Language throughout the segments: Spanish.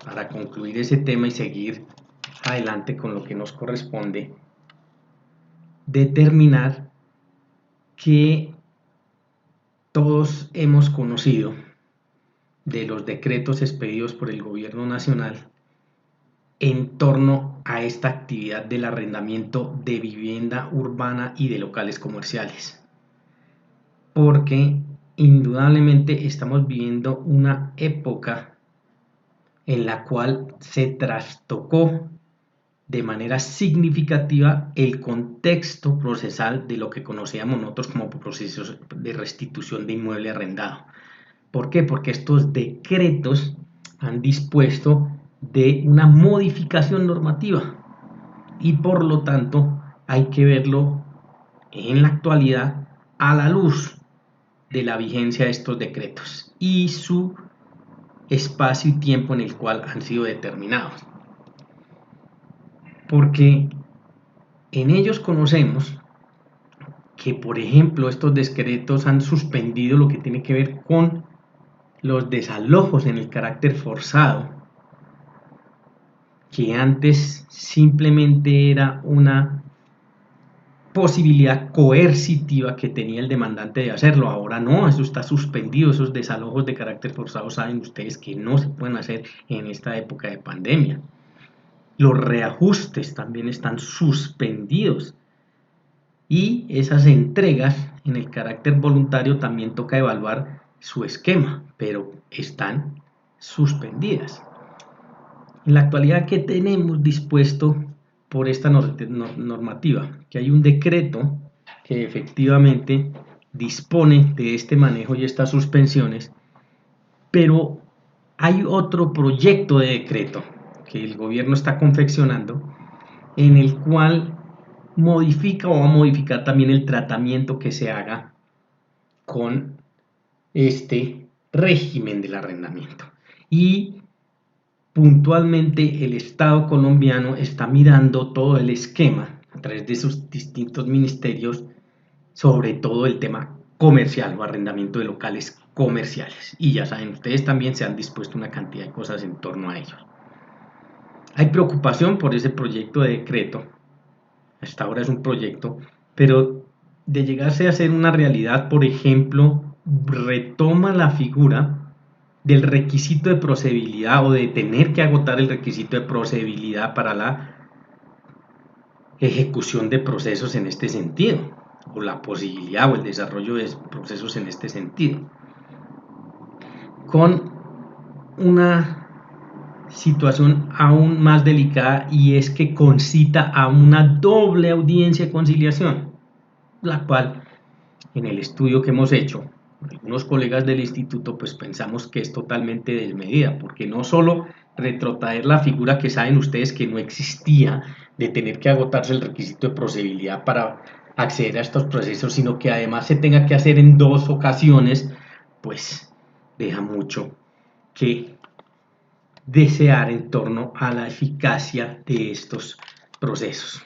para concluir ese tema y seguir adelante con lo que nos corresponde, determinar que todos hemos conocido de los decretos expedidos por el Gobierno Nacional en torno a esta actividad del arrendamiento de vivienda urbana y de locales comerciales, porque indudablemente estamos viviendo una época en la cual se trastocó de manera significativa el contexto procesal de lo que conocíamos nosotros como procesos de restitución de inmueble arrendado. ¿Por qué? Porque estos decretos han dispuesto de una modificación normativa y por lo tanto hay que verlo en la actualidad a la luz de la vigencia de estos decretos y su espacio y tiempo en el cual han sido determinados. Porque en ellos conocemos que, por ejemplo, estos decretos han suspendido lo que tiene que ver con los desalojos en el carácter forzado, que antes simplemente era una posibilidad coercitiva que tenía el demandante de hacerlo. Ahora no, eso está suspendido. Esos desalojos de carácter forzado saben ustedes que no se pueden hacer en esta época de pandemia. Los reajustes también están suspendidos y esas entregas en el carácter voluntario también toca evaluar su esquema, pero están suspendidas. En la actualidad, ¿qué tenemos dispuesto por esta normativa? Que hay un decreto que efectivamente dispone de este manejo y estas suspensiones, pero hay otro proyecto de decreto que el gobierno está confeccionando en el cual modifica o va a modificar también el tratamiento que se haga con este régimen del arrendamiento. Y puntualmente el Estado colombiano está mirando todo el esquema a través de sus distintos ministerios, sobre todo el tema comercial o arrendamiento de locales comerciales. Y ya saben, ustedes también se han dispuesto una cantidad de cosas en torno a ellos. Hay preocupación por ese proyecto de decreto. Hasta ahora es un proyecto, pero de llegarse a ser una realidad, por ejemplo, retoma la figura del requisito de procedibilidad o de tener que agotar el requisito de procedibilidad para la ejecución de procesos en este sentido, o la posibilidad o el desarrollo de procesos en este sentido, con una situación aún más delicada, y es que concita a una doble audiencia de conciliación, la cual en el estudio que hemos hecho algunos colegas del instituto pues pensamos que es totalmente desmedida, porque no solo retrotraer la figura que saben ustedes que no existía de tener que agotarse el requisito de procedibilidad para acceder a estos procesos, sino que además se tenga que hacer en 2 ocasiones, pues deja mucho que desear en torno a la eficacia de estos procesos.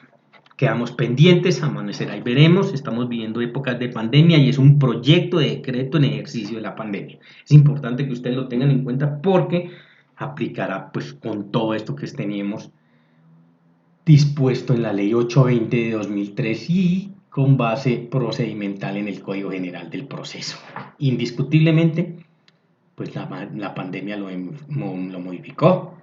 Quedamos pendientes, amanecerá y veremos. Estamos viviendo épocas de pandemia y es un proyecto de decreto en ejercicio de la pandemia. Es importante que ustedes lo tengan en cuenta porque aplicará pues con todo esto que teníamos dispuesto en la ley 820 de 2003 y con base procedimental en el Código General del Proceso. Indiscutiblemente, pues la pandemia lo modificó,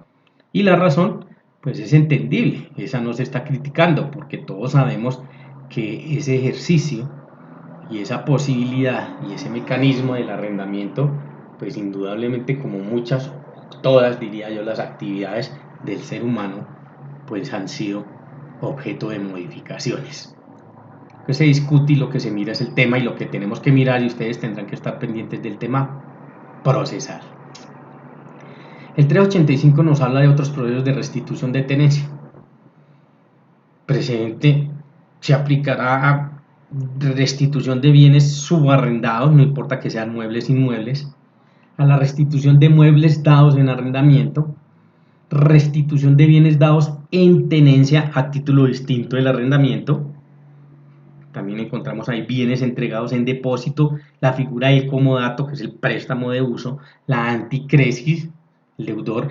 y la razón pues es entendible, esa no se está criticando porque todos sabemos que ese ejercicio y esa posibilidad y ese mecanismo del arrendamiento pues indudablemente, como muchas, todas diría yo, las actividades del ser humano pues han sido objeto de modificaciones. Lo que se discute y lo que se mira es el tema, y lo que tenemos que mirar, y ustedes tendrán que estar pendientes del tema procesal. El 385 nos habla de otros procesos de restitución de tenencia. Precedente se aplicará a restitución de bienes subarrendados, no importa que sean muebles o inmuebles, a la restitución de muebles dados en arrendamiento, restitución de bienes dados en tenencia a título distinto del arrendamiento. También encontramos ahí bienes entregados en depósito, la figura del comodato, que es el préstamo de uso, la anticresis, el deudor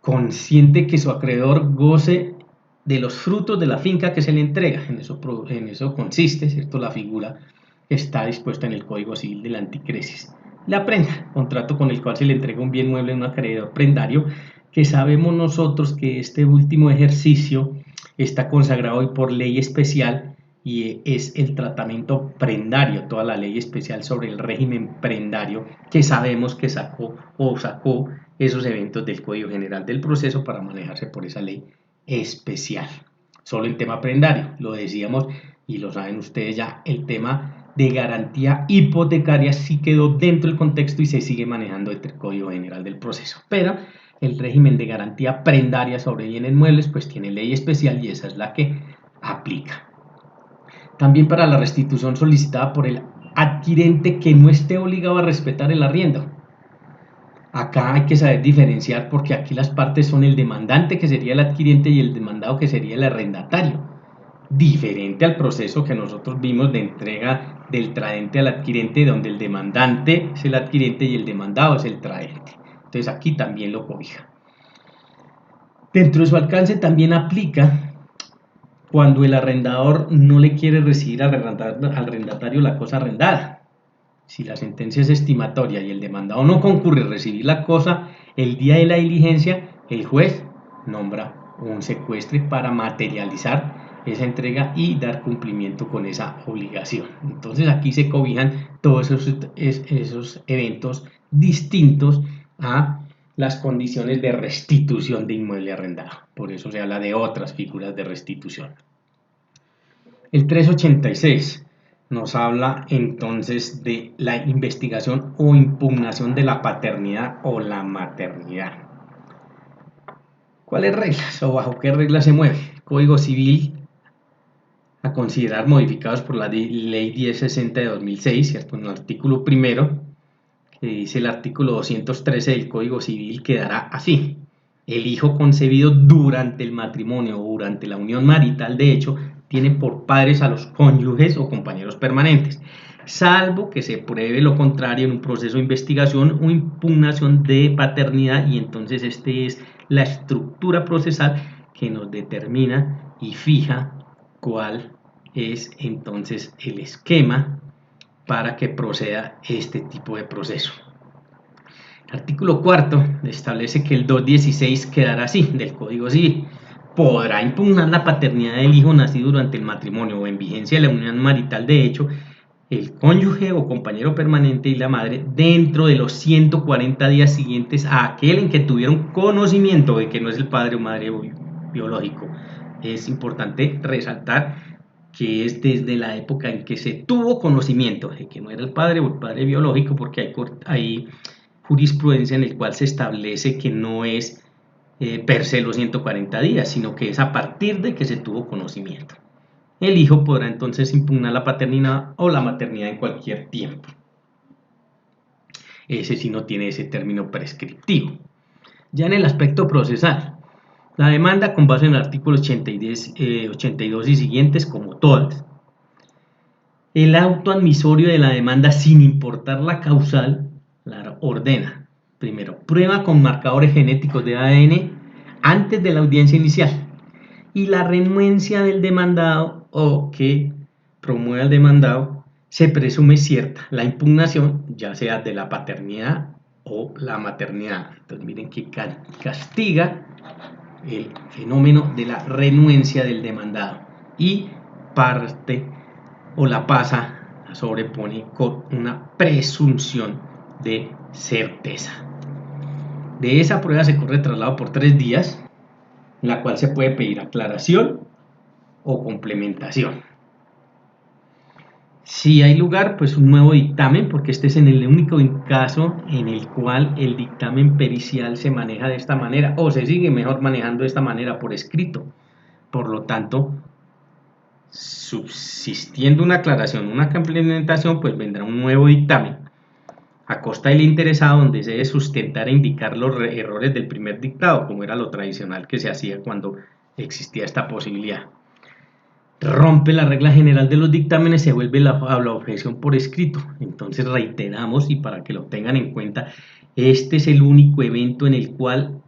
consciente que su acreedor goce de los frutos de la finca que se le entrega. En eso consiste, ¿cierto?, la figura que está dispuesta en el Código Civil de la Anticresis. La prenda, contrato con el cual se le entrega un bien mueble a un acreedor prendario, que sabemos nosotros que este último ejercicio está consagrado hoy por ley especial y es el tratamiento prendario, toda la ley especial sobre el régimen prendario que sabemos que sacó esos eventos del Código General del Proceso para manejarse por esa ley especial. Solo el tema prendario, lo decíamos y lo saben ustedes ya, el tema de garantía hipotecaria sí quedó dentro del contexto y se sigue manejando dentro del Código General del Proceso, pero el régimen de garantía prendaria sobre bienes muebles pues tiene ley especial y esa es la que aplica. También para la restitución solicitada por el adquirente que no esté obligado a respetar el arriendo. Acá hay que saber diferenciar porque aquí las partes son el demandante, que sería el adquirente, y el demandado, que sería el arrendatario. Diferente al proceso que nosotros vimos de entrega del traente al adquirente, donde el demandante es el adquirente y el demandado es el traente. Entonces aquí también lo cobija. Dentro de su alcance también aplica cuando el arrendador no le quiere recibir al arrendatario la cosa arrendada. Si la sentencia es estimatoria y el demandado no concurre a recibir la cosa el día de la diligencia, el juez nombra un secuestre para materializar esa entrega y dar cumplimiento con esa obligación. Entonces aquí se cobijan todos esos eventos distintos a las condiciones de restitución de inmueble arrendado. Por eso se habla de otras figuras de restitución. El 386 nos habla entonces de la investigación o impugnación de la paternidad o la maternidad. ¿Cuáles reglas o bajo qué reglas se mueve? Código Civil a considerar modificados por la Ley 1060 de 2006, ¿cierto? En el artículo primero, que dice el artículo 213 del Código Civil, quedará así: el hijo concebido durante el matrimonio o durante la unión marital de hecho tiene por padres a los cónyuges o compañeros permanentes, salvo que se pruebe lo contrario en un proceso de investigación o impugnación de paternidad, y entonces este es la estructura procesal que nos determina y fija cuál es entonces el esquema para que proceda este tipo de proceso. El artículo cuarto establece que el 216 quedará así del Código Civil: podrá impugnar la paternidad del hijo nacido durante el matrimonio o en vigencia de la unión marital de hecho el cónyuge o compañero permanente y la madre dentro de los 140 días siguientes a aquel en que tuvieron conocimiento de que no es el padre o madre biológico. Es importante resaltar que es desde la época en que se tuvo conocimiento de que no era el padre o el padre biológico, porque hay jurisprudencia en el cual se establece que no es per se los 140 días, sino que es a partir de que se tuvo conocimiento. El hijo podrá entonces impugnar la paternidad o la maternidad en cualquier tiempo. Ese sí no tiene ese término prescriptivo. Ya en el aspecto procesal, la demanda con base en el artículo 82 y siguientes, como todas, el auto admisorio de la demanda sin importar la causal la ordena. Primero, prueba con marcadores genéticos de ADN antes de la audiencia inicial, y la renuencia del demandado o que promueva el demandado se presume cierta la impugnación, ya sea de la paternidad o la maternidad. Entonces miren que castiga el fenómeno de la renuencia del demandado y parte o la pasa, la sobrepone con una presunción de certeza. De esa prueba se corre traslado por 3 días, en la cual se puede pedir aclaración o complementación. Si hay lugar, pues un nuevo dictamen, porque este es en el único caso en el cual el dictamen pericial se maneja de esta manera, o se sigue mejor manejando de esta manera por escrito. Por lo tanto, subsistiendo una aclaración, una complementación, pues vendrá un nuevo dictamen a costa del interesado, donde se debe sustentar e indicar los errores del primer dictado, como era lo tradicional que se hacía cuando existía esta posibilidad. Rompe la regla general de los dictámenes, se vuelve a la objeción por escrito. Entonces reiteramos, y para que lo tengan en cuenta, este es el único evento en el cual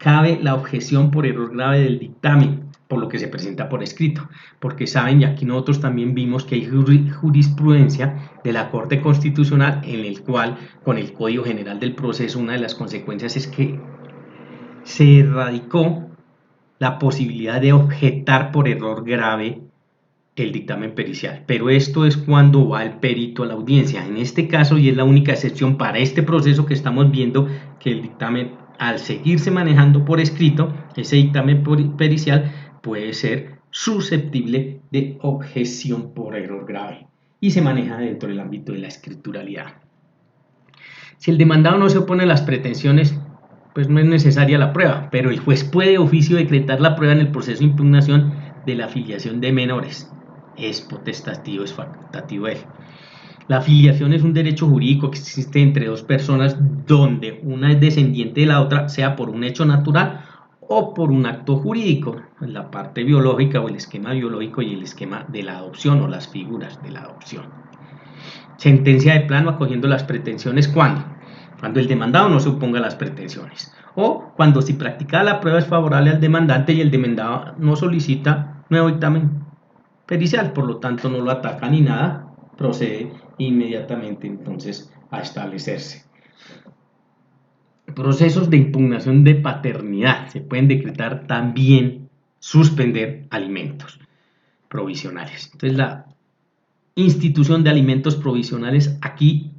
cabe la objeción por error grave del dictamen, por lo que se presenta por escrito, porque saben, y aquí nosotros también vimos que hay jurisprudencia de la Corte Constitucional en el cual, con el Código General del Proceso, una de las consecuencias es que se erradicó la posibilidad de objetar por error grave el dictamen pericial, pero esto es cuando va el perito a la audiencia. En este caso, y es la única excepción para este proceso que estamos viendo, que el dictamen, al seguirse manejando por escrito, ese dictamen pericial puede ser susceptible de objeción por error grave y se maneja dentro del ámbito de la escrituralidad. Si el demandado no se opone a las pretensiones, pues no es necesaria la prueba, pero el juez puede de oficio decretar la prueba en el proceso de impugnación de la filiación de menores. Es potestativo, es facultativo él. La filiación es un derecho jurídico que existe entre dos personas donde una es descendiente de la otra, sea por un hecho natural o por un acto jurídico, la parte biológica o el esquema biológico y el esquema de la adopción o las figuras de la adopción. Sentencia de plano acogiendo las pretensiones cuando el demandado no se oponga a las pretensiones o cuando si practicada la prueba es favorable al demandante y el demandado no solicita nuevo dictamen pericial, por lo tanto no lo ataca ni nada, procede inmediatamente entonces a establecerse. Procesos de impugnación de paternidad, se pueden decretar también suspender alimentos provisionales. Entonces la institución de alimentos provisionales aquí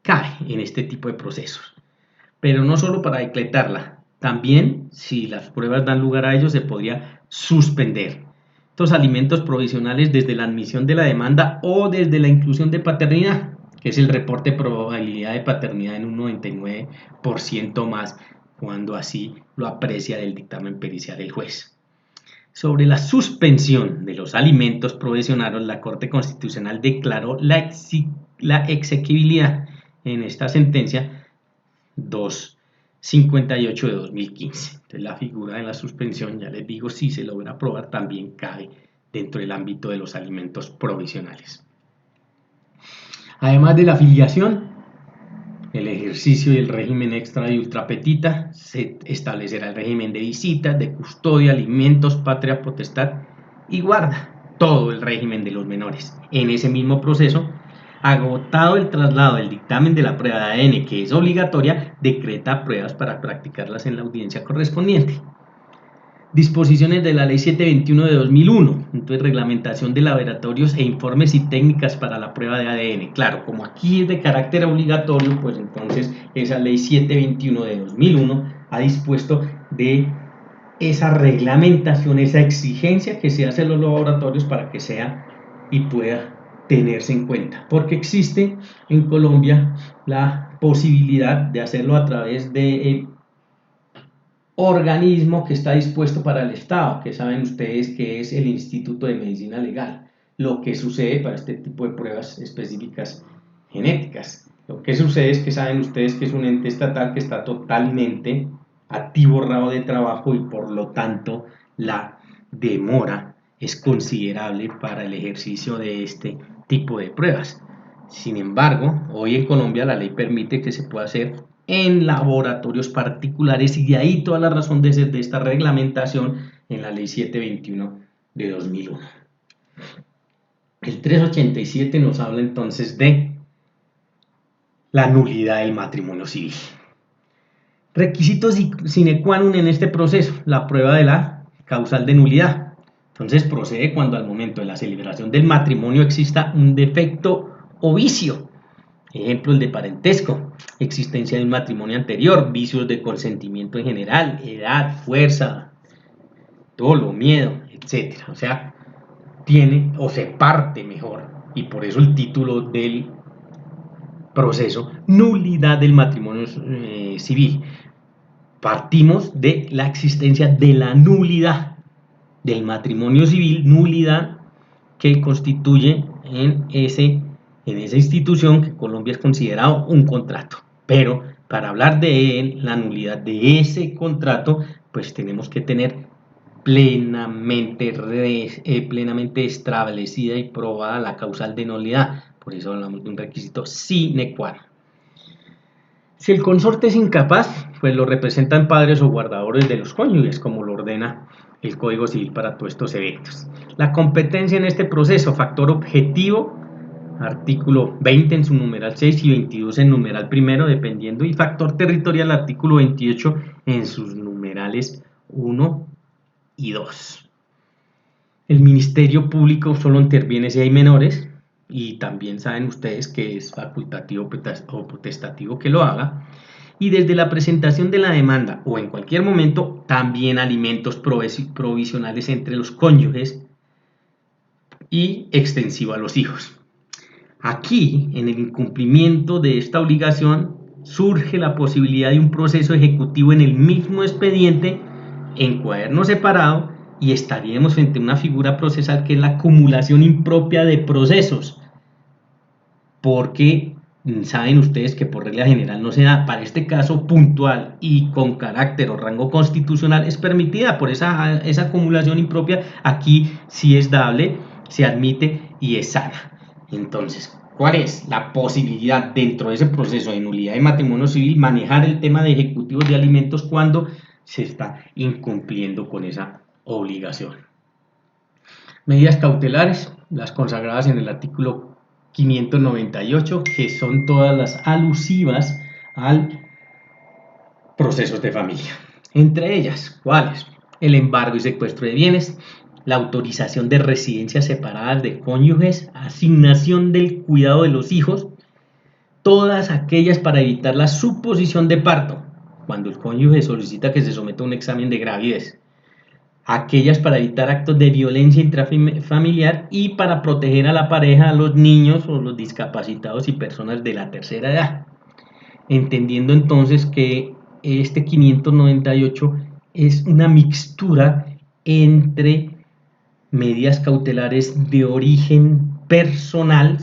cae en este tipo de procesos, pero no solo para decretarla, también si las pruebas dan lugar a ello se podría suspender estos alimentos provisionales desde la admisión de la demanda o desde la inclusión de paternidad, que es el reporte de probabilidad de paternidad en un 99% más, cuando así lo aprecia del dictamen pericial el juez. Sobre la suspensión de los alimentos provisionales, la Corte Constitucional declaró la exequibilidad en esta sentencia 258 de 2015. Entonces la figura de la suspensión, ya les digo, si se logra aprobar, también cabe dentro del ámbito de los alimentos provisionales. Además de la filiación, el ejercicio y el régimen extra y ultra petita, se establecerá el régimen de visitas, de custodia, alimentos, patria potestad y guarda, todo el régimen de los menores. En ese mismo proceso, agotado el traslado del dictamen de la prueba de ADN, que es obligatoria, decreta pruebas para practicarlas en la audiencia correspondiente. Disposiciones de la Ley 721 de 2001, entonces reglamentación de laboratorios e informes y técnicas para la prueba de ADN. Claro, como aquí es de carácter obligatorio, pues entonces esa Ley 721 de 2001 ha dispuesto de esa reglamentación, esa exigencia que se hace en los laboratorios para que sea y pueda tenerse en cuenta, porque existe en Colombia la posibilidad de hacerlo a través de organismo que está dispuesto para el Estado, que saben ustedes que es el Instituto de Medicina Legal. Lo que sucede para este tipo de pruebas específicas genéticas, lo que sucede es que saben ustedes que es un ente estatal que está totalmente atiborrado de trabajo y por lo tanto la demora es considerable para el ejercicio de este tipo de pruebas. Sin embargo, hoy en Colombia la ley permite que se pueda hacer en laboratorios particulares y de ahí toda la razón de ser de esta reglamentación en la Ley 721 de 2001. El 387 nos habla entonces de la nulidad del matrimonio civil. Requisitos sine qua non en este proceso, la prueba de la causal de nulidad. Entonces procede cuando al momento de la celebración del matrimonio exista un defecto o vicio. Ejemplo, el de parentesco, existencia de un matrimonio anterior, vicios de consentimiento en general, edad, fuerza, dolo, miedo, etc. O sea, tiene o se parte mejor, y por eso el título del proceso, nulidad del matrimonio civil. Partimos de la existencia de la nulidad del matrimonio civil, nulidad que constituye en esa institución que Colombia es considerado un contrato. Pero para hablar de la nulidad de ese contrato, pues tenemos que tener plenamente establecida y probada la causal de nulidad. Por eso hablamos de un requisito sine qua non. Si el consorte es incapaz, pues lo representan padres o guardadores de los cónyuges, como lo ordena el Código Civil para todos estos eventos. La competencia en este proceso, factor objetivo, artículo 20 en su numeral 6 y 22 en numeral primero, dependiendo, y factor territorial, artículo 28 en sus numerales 1 y 2. El Ministerio Público solo interviene si hay menores, y también saben ustedes que es facultativo o potestativo que lo haga. Y desde la presentación de la demanda o en cualquier momento, también alimentos provisionales entre los cónyuges y extensivo a los hijos. Aquí, en el incumplimiento de esta obligación, surge la posibilidad de un proceso ejecutivo en el mismo expediente, en cuaderno separado, y estaríamos frente a una figura procesal que es la acumulación impropia de procesos, porque saben ustedes que por regla general no se da. Para este caso puntual y con carácter o rango constitucional es permitida por esa acumulación impropia. Aquí sí es dable, se admite y es sana. Entonces, ¿cuál es la posibilidad dentro de ese proceso de nulidad de matrimonio civil manejar el tema de ejecutivos de alimentos cuando se está incumpliendo con esa obligación? Medidas cautelares, las consagradas en el artículo 598, que son todas las alusivas al procesos de familia. Entre ellas, ¿cuáles? El embargo y secuestro de bienes, la autorización de residencias separadas de cónyuges, asignación del cuidado de los hijos, todas aquellas para evitar la suposición de parto, cuando el cónyuge solicita que se someta a un examen de gravidez, aquellas para evitar actos de violencia intrafamiliar y para proteger a la pareja, a los niños o los discapacitados y personas de la tercera edad. Entendiendo entonces que este 598 es una mixtura entre medidas cautelares de origen personal,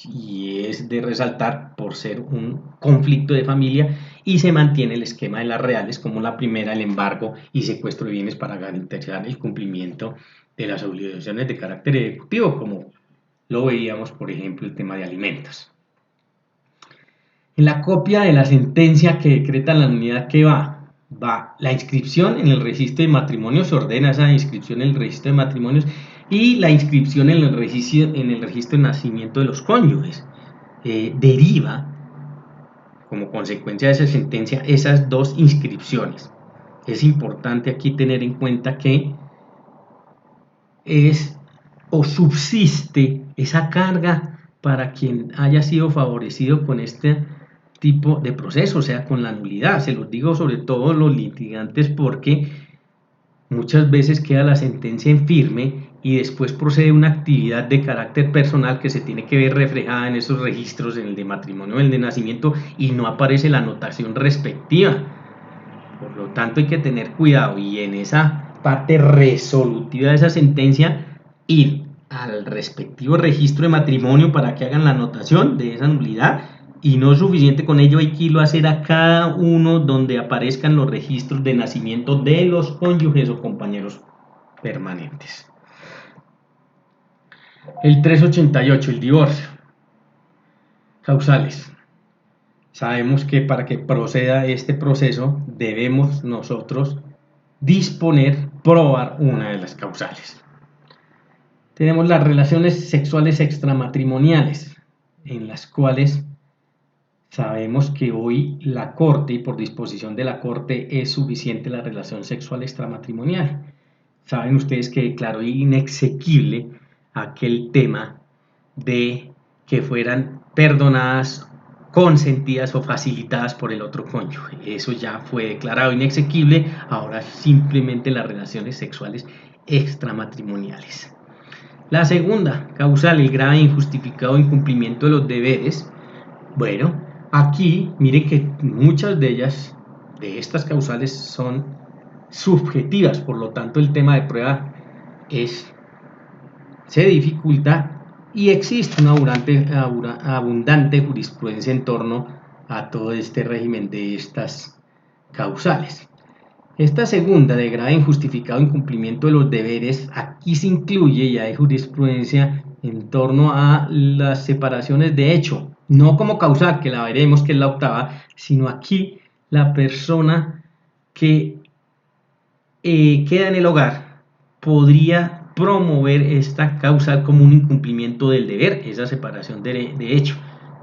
y es de resaltar por ser un conflicto de familia, y se mantiene el esquema de las reales como la primera, el embargo y secuestro de bienes para garantizar el cumplimiento de las obligaciones de carácter ejecutivo, como lo veíamos por ejemplo el tema de alimentos. En la copia de la sentencia que decreta la nulidad, ¿qué va la inscripción en el registro de matrimonios, se ordena esa inscripción en el registro de matrimonios, y la inscripción en el registro de nacimiento de los cónyuges. Deriva como consecuencia de esa sentencia esas dos inscripciones. Es importante aquí tener en cuenta que es o subsiste esa carga para quien haya sido favorecido con este tipo de proceso, o sea, con la nulidad. Se los digo sobre todo los litigantes porque muchas veces queda la sentencia en firme y después procede una actividad de carácter personal que se tiene que ver reflejada en esos registros, en el de matrimonio, en el de nacimiento, y no aparece la anotación respectiva. Por lo tanto, hay que tener cuidado y en esa parte resolutiva de esa sentencia ir al respectivo registro de matrimonio para que hagan la anotación de esa nulidad. Y no es suficiente con ello, hay que irlo a hacer a cada uno donde aparezcan los registros de nacimiento de los cónyuges o compañeros permanentes. El 388, el divorcio. Causales. Sabemos que para que proceda este proceso debemos nosotros probar una de las causales. Tenemos las relaciones sexuales extramatrimoniales, en las cuales sabemos que hoy la Corte, y por disposición de la Corte, es suficiente la relación sexual extramatrimonial. Saben ustedes que declaró inexequible aquel tema de que fueran perdonadas, consentidas o facilitadas por el otro cónyuge. Eso ya fue declarado inexequible, ahora simplemente las relaciones sexuales extramatrimoniales. La segunda causal, el grave e injustificado incumplimiento de los deberes. Bueno, aquí, mire que muchas de ellas, de estas causales, son subjetivas, por lo tanto el tema de prueba se dificulta y existe una abundante jurisprudencia en torno a todo este régimen de estas causales. Esta segunda, de grave e injustificado incumplimiento de los deberes, aquí se incluye, y hay jurisprudencia en torno a las separaciones de hecho, no como causal, que la veremos que es la octava, sino aquí la persona que queda en el hogar podría promover esta causal como un incumplimiento del deber, esa separación de hecho.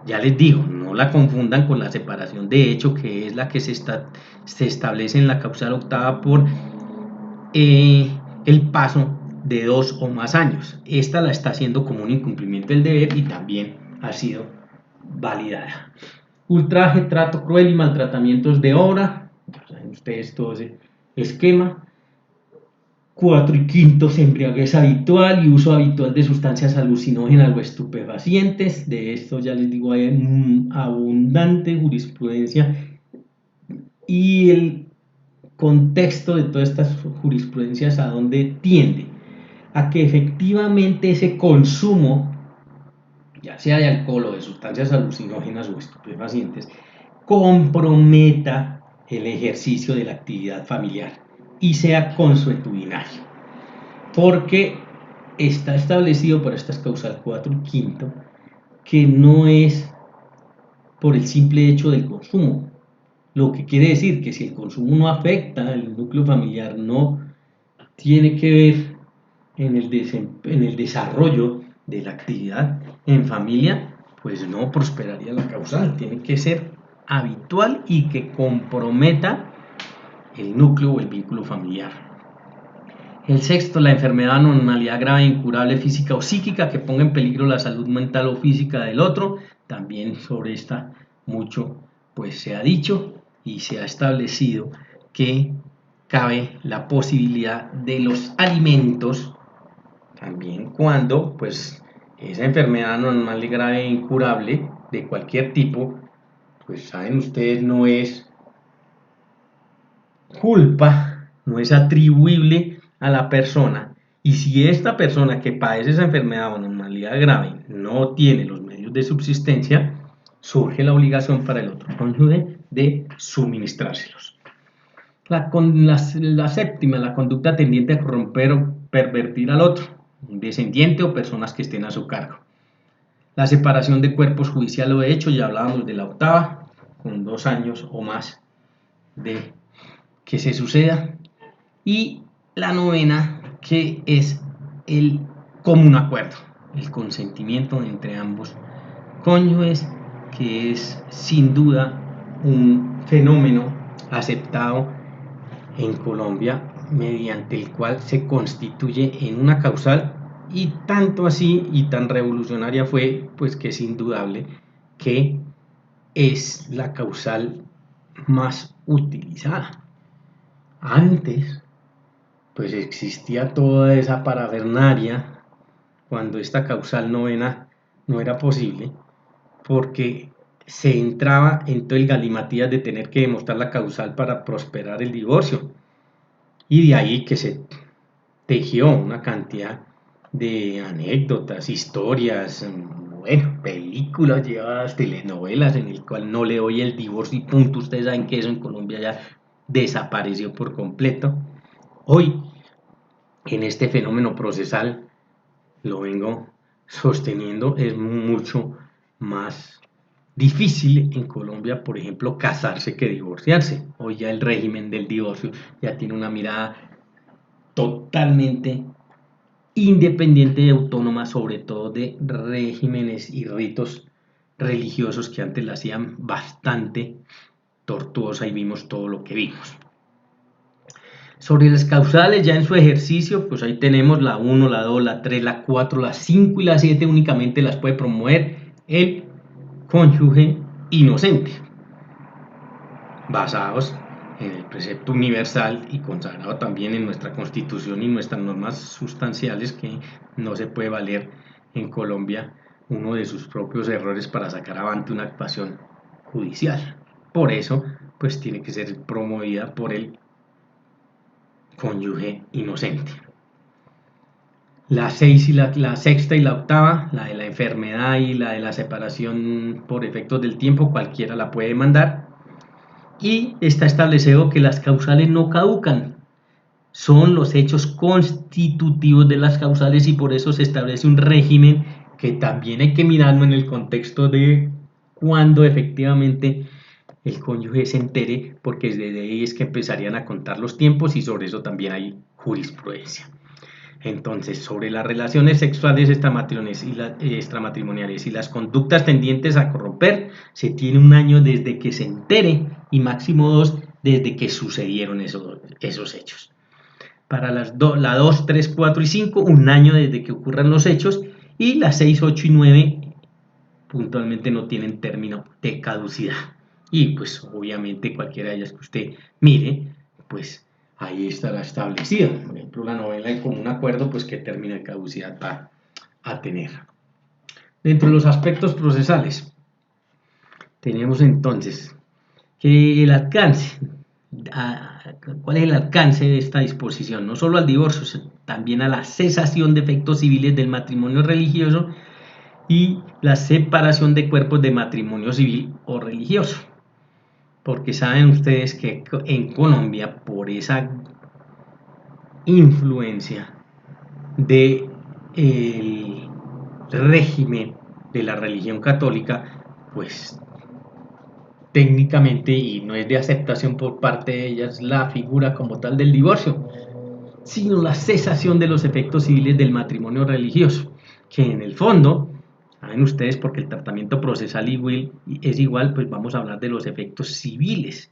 Ya les digo, no la confundan con la separación de hecho, que es la que se establece en la causal octava por el paso de 2 o más años. Esta la está haciendo como un incumplimiento del deber y también ha sido validada. Ultraje, trato cruel y maltratamientos de obra. Saben ustedes todo ese esquema. 4 y quintos, embriaguez habitual y uso habitual de sustancias alucinógenas o estupefacientes. De esto ya les digo, hay abundante jurisprudencia y el contexto de todas estas jurisprudencias a dónde tiende, a que efectivamente ese consumo, ya sea de alcohol o de sustancias alucinógenas o estupefacientes, comprometa el ejercicio de la actividad familiar y sea consuetudinario, porque está establecido por estas causal 4 y quinto que no es por el simple hecho del consumo, lo que quiere decir que si el consumo no afecta al núcleo familiar, no tiene que ver en el desarrollo de la actividad en familia, pues no prosperaría la causal, tiene que ser habitual y que comprometa el núcleo o el vínculo familiar. El sexto, la enfermedad, anormalidad grave, incurable, física o psíquica que ponga en peligro la salud mental o física del otro. También sobre esta mucho pues se ha dicho y se ha establecido que cabe la posibilidad de los alimentos también cuando pues esa enfermedad anormal, grave e incurable de cualquier tipo, pues saben ustedes, no es culpa, no es atribuible a la persona. Y si esta persona que padece esa enfermedad o anormalidad grave no tiene los medios de subsistencia, surge la obligación para el otro cónyuge de suministrárselos. La séptima, la conducta tendiente a corromper o pervertir al otro, un descendiente o personas que estén a su cargo. La separación de cuerpos judicial o de hecho, ya hablábamos de la octava, con 2 años o más de que se suceda. Y la novena, que es el común acuerdo, el consentimiento entre ambos cónyuges, que es sin duda un fenómeno aceptado en Colombia, mediante el cual se constituye en una causal, y tanto así y tan revolucionaria fue, pues que es indudable que es la causal más utilizada. Antes, pues existía toda esa parafernalia cuando esta causal novena no era posible, porque se entraba en todo el galimatías de tener que demostrar la causal para prosperar el divorcio. Y de ahí que se tejió una cantidad de anécdotas, historias, bueno, películas llevadas, telenovelas en el cual no le doy el divorcio y punto. Ustedes saben que eso en Colombia ya desapareció por completo. Hoy, en este fenómeno procesal, lo vengo sosteniendo, es mucho más difícil en Colombia, por ejemplo, casarse que divorciarse. Hoy ya el régimen del divorcio ya tiene una mirada totalmente independiente y autónoma, sobre todo de regímenes y ritos religiosos que antes la hacían bastante tortuosa y vimos todo lo que vimos. Sobre las causales ya en su ejercicio, pues ahí tenemos la 1, la 2, la 3, la 4, la 5 y la 7 únicamente las puede promover el cónyuge inocente, basados en el precepto universal y consagrado también en nuestra Constitución y nuestras normas sustanciales, que no se puede valer en Colombia uno de sus propios errores para sacar adelante una actuación judicial. Por eso, pues tiene que ser promovida por el cónyuge inocente. La 6 y la sexta y la octava, la de la enfermedad y la de la separación por efectos del tiempo, cualquiera la puede mandar. Y está establecido que las causales no caducan, son los hechos constitutivos de las causales, y por eso se establece un régimen que también hay que mirarlo en el contexto de cuando efectivamente el cónyuge se entere, porque desde ahí es que empezarían a contar los tiempos y sobre eso también hay jurisprudencia. Entonces, sobre las relaciones sexuales extramatrimoniales y las conductas tendientes a corromper, se tiene 1 año desde que se entere y máximo 2 desde que sucedieron esos hechos. Para la 2, 3, 4 y 5, 1 año desde que ocurran los hechos, y las 6, 8 y 9 puntualmente no tienen término de caducidad. Y pues obviamente cualquiera de ellas que usted mire, pues ahí estará establecido. Por ejemplo, la novela en común acuerdo, pues qué término de caducidad va a tener. Dentro de los aspectos procesales, tenemos entonces que el alcance, ¿cuál es el alcance de esta disposición? No solo al divorcio, sino también a la cesación de efectos civiles del matrimonio religioso y la separación de cuerpos de matrimonio civil o religioso. Porque saben ustedes que en Colombia, por esa influencia del régimen de la religión católica, pues técnicamente, y no es de aceptación por parte de ellas la figura como tal del divorcio, sino la cesación de los efectos civiles del matrimonio religioso, que en el fondo, saben ustedes, porque el tratamiento procesal es igual, pues vamos a hablar de los efectos civiles,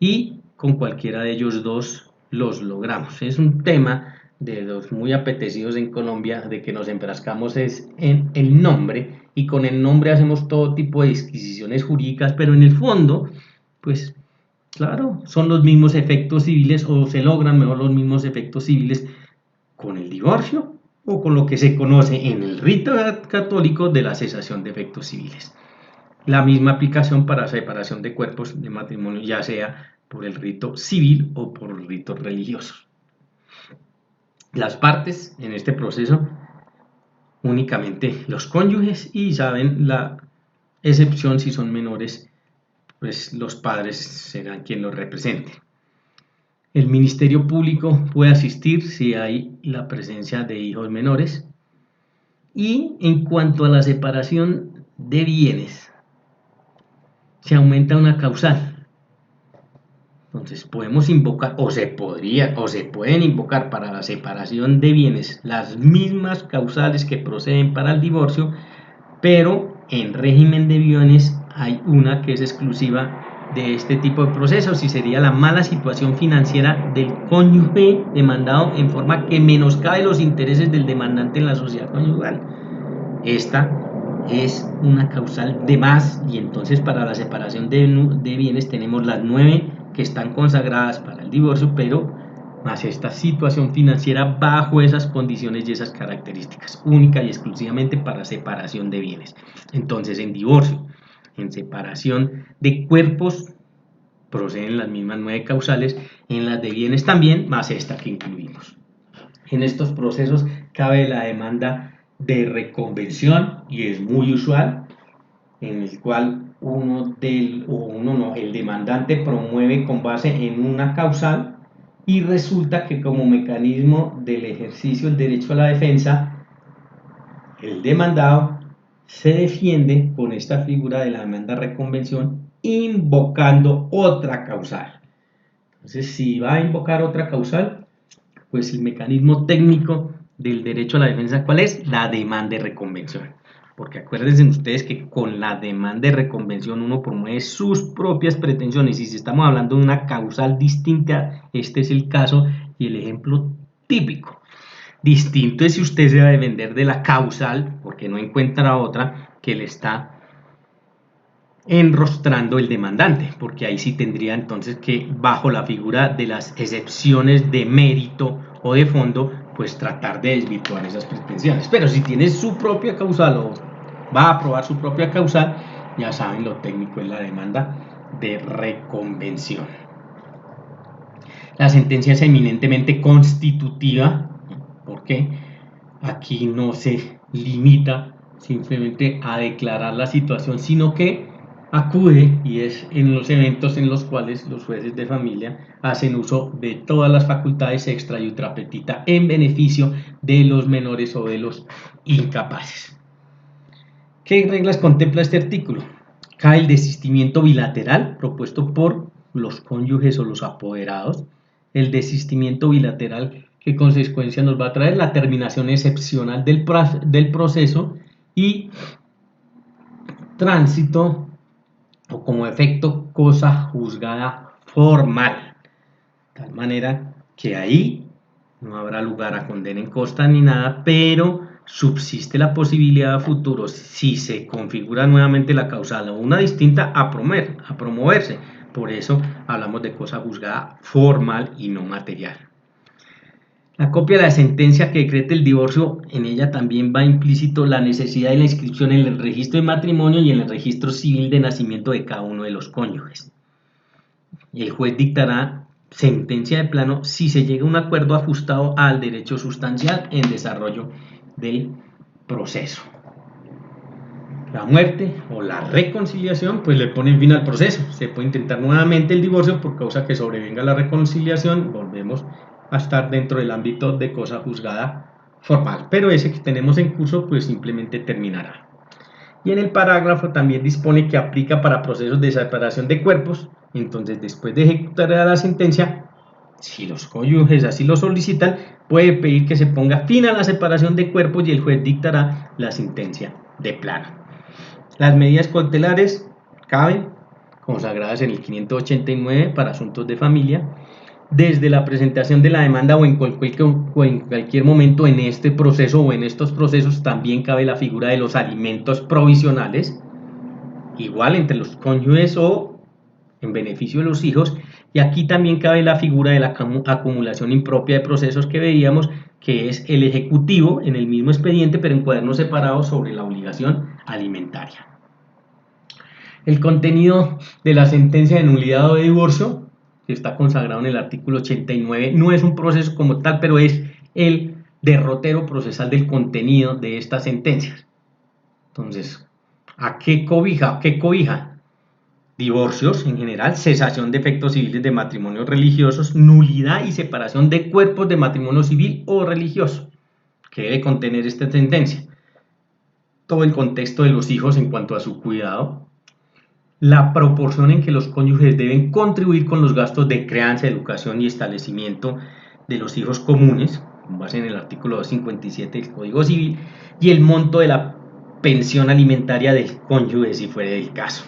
y con cualquiera de ellos dos los logramos. Es un tema de los muy apetecidos en Colombia, de que nos enfrascamos es en el nombre, y con el nombre hacemos todo tipo de disquisiciones jurídicas, pero en el fondo, pues claro, son los mismos efectos civiles, o se logran mejor los mismos efectos civiles con el divorcio o con lo que se conoce en el rito católico de la cesación de efectos civiles. La misma aplicación para separación de cuerpos de matrimonio, ya sea por el rito civil o por el rito religioso. Las partes en este proceso, únicamente los cónyuges, y saben la excepción si son menores, pues los padres serán quien los represente. El Ministerio Público puede asistir si hay la presencia de hijos menores. Y en cuanto a la separación de bienes, se aumenta una causal. Entonces podemos invocar, o se pueden invocar para la separación de bienes las mismas causales que proceden para el divorcio, pero en régimen de bienes hay una que es exclusiva de este tipo de procesos, y sería la mala situación financiera del cónyuge demandado en forma que menoscabe los intereses del demandante en la sociedad conyugal. Esta es una causal de más, y entonces para la separación de bienes tenemos las 9 que están consagradas para el divorcio, pero más esta situación financiera bajo esas condiciones y esas características, única y exclusivamente para separación de bienes. Entonces, en divorcio, en separación de cuerpos, proceden las mismas 9 causales, en las de bienes también, más esta que incluimos. En estos procesos cabe la demanda de reconvención, y es muy usual, en el cual el demandante promueve con base en una causal, y resulta que como mecanismo del ejercicio del derecho a la defensa, el demandado se defiende con esta figura de la demanda de reconvención invocando otra causal. Entonces, si va a invocar otra causal, pues el mecanismo técnico del derecho a la defensa, ¿cuál es? La demanda de reconvención. Porque acuérdense ustedes que con la demanda de reconvención uno promueve sus propias pretensiones, y si estamos hablando de una causal distinta, este es el caso y el ejemplo típico. Distinto es si usted se va a defender de la causal porque no encuentra otra que le está enrostrando el demandante, porque ahí sí tendría entonces que, bajo la figura de las excepciones de mérito o de fondo, pues tratar de desvirtuar esas pretensiones. Pero si tiene su propia causal o va a aprobar su propia causal, ya saben, lo técnico es la demanda de reconvención. La sentencia es eminentemente constitutiva, porque aquí no se limita simplemente a declarar la situación, sino que acude, y es en los eventos en los cuales los jueces de familia hacen uso de todas las facultades extra y ultra petita en beneficio de los menores o de los incapaces. ¿Qué reglas contempla este artículo? cabe el desistimiento bilateral propuesto por los cónyuges o los apoderados. El desistimiento bilateral, ¿qué consecuencia nos va a traer? La terminación excepcional del proceso y tránsito o como efecto cosa juzgada formal. De tal manera que ahí no habrá lugar a condena en costa ni nada, pero subsiste la posibilidad a futuro, si se configura nuevamente la causal o una distinta, a promoverse. Por eso hablamos de cosa juzgada formal y no material. La copia de la sentencia que decrete el divorcio, en ella también va implícito la necesidad de la inscripción en el registro de matrimonio y en el registro civil de nacimiento de cada uno de los cónyuges. El juez dictará sentencia de plano si se llega a un acuerdo ajustado al derecho sustancial en desarrollo del proceso. La muerte o la reconciliación pues le ponen fin al proceso. Se puede intentar nuevamente el divorcio por causa que sobrevenga la reconciliación. Volvemos a estar dentro del ámbito de cosa juzgada formal, pero ese que tenemos en curso pues simplemente terminará. Y en el parágrafo también dispone que aplica para procesos de separación de cuerpos. Entonces, después de ejecutar la sentencia, si los cónyuges así lo solicitan, puede pedir que se ponga fin a la separación de cuerpos y el juez dictará la sentencia de plano. Las medidas cautelares caben, consagradas en el 589 para asuntos de familia, desde la presentación de la demanda o en cualquier momento en este proceso o en estos procesos también cabe la figura de los alimentos provisionales, igual entre los cónyuges o en beneficio de los hijos, y aquí también cabe la figura de la acumulación impropia de procesos que veíamos, que es el ejecutivo en el mismo expediente pero en cuadernos separados sobre la obligación alimentaria. El contenido de la sentencia de nulidad o de divorcio, que está consagrado en el artículo 89, no es un proceso como tal, pero es el derrotero procesal del contenido de estas sentencias. Entonces, ¿a qué cobija? ¿Qué cobija? Divorcios en general, cesación de efectos civiles de matrimonios religiosos, nulidad y separación de cuerpos de matrimonio civil o religioso, que debe contener esta sentencia. Todo el contexto de los hijos en cuanto a su cuidado, la proporción en que los cónyuges deben contribuir con los gastos de crianza, educación y establecimiento de los hijos comunes, con base en el artículo 257 del Código Civil, y el monto de la pensión alimentaria del cónyuge si fuera el caso.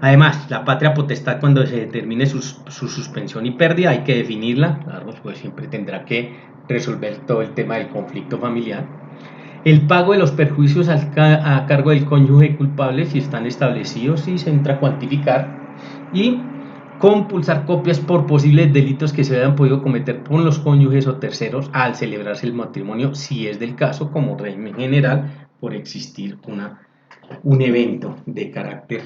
Además, la patria potestad, cuando se determine su suspensión y pérdida, hay que definirla, claro, pues siempre tendrá que resolver todo el tema del conflicto familiar. El pago de los perjuicios a cargo del cónyuge culpable, si están establecidos, si se entra a cuantificar, y compulsar copias por posibles delitos que se hayan podido cometer por los cónyuges o terceros al celebrarse el matrimonio, si es del caso, como régimen general, por existir un evento de carácter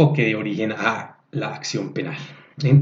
o que dé origen a la acción penal.